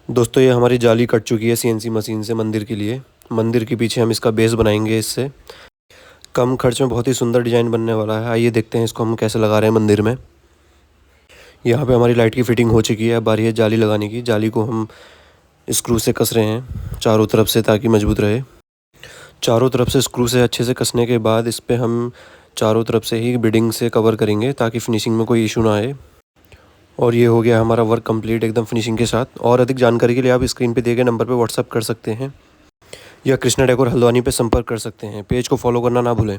दोस्तों ये हमारी जाली कट चुकी है सीएनसी मशीन से मंदिर के लिए। मंदिर के पीछे हम इसका बेस बनाएंगे। इससे कम खर्च में बहुत ही सुंदर डिज़ाइन बनने वाला है। आइए देखते हैं इसको हम कैसे लगा रहे हैं मंदिर में। यहाँ पे हमारी लाइट की फिटिंग हो चुकी है। अब बारी है जाली लगाने की। जाली को हम स्क्रू से कस रहे हैं चारों तरफ से, ताकि मजबूत रहे। चारों तरफ से स्क्रू से अच्छे से कसने के बाद इस पर हम चारों तरफ से ही बिडिंग से कवर करेंगे, ताकि फिनिशिंग में कोई इशू ना आए। और ये हो गया हमारा वर्क कंप्लीट एकदम फिनिशिंग के साथ। और अधिक जानकारी के लिए आप स्क्रीन पे दिए गए नंबर पे व्हाट्सअप कर सकते हैं या कृष्णा डेकोर हल्द्वानी पे संपर्क कर सकते हैं। पेज को फॉलो करना ना भूलें।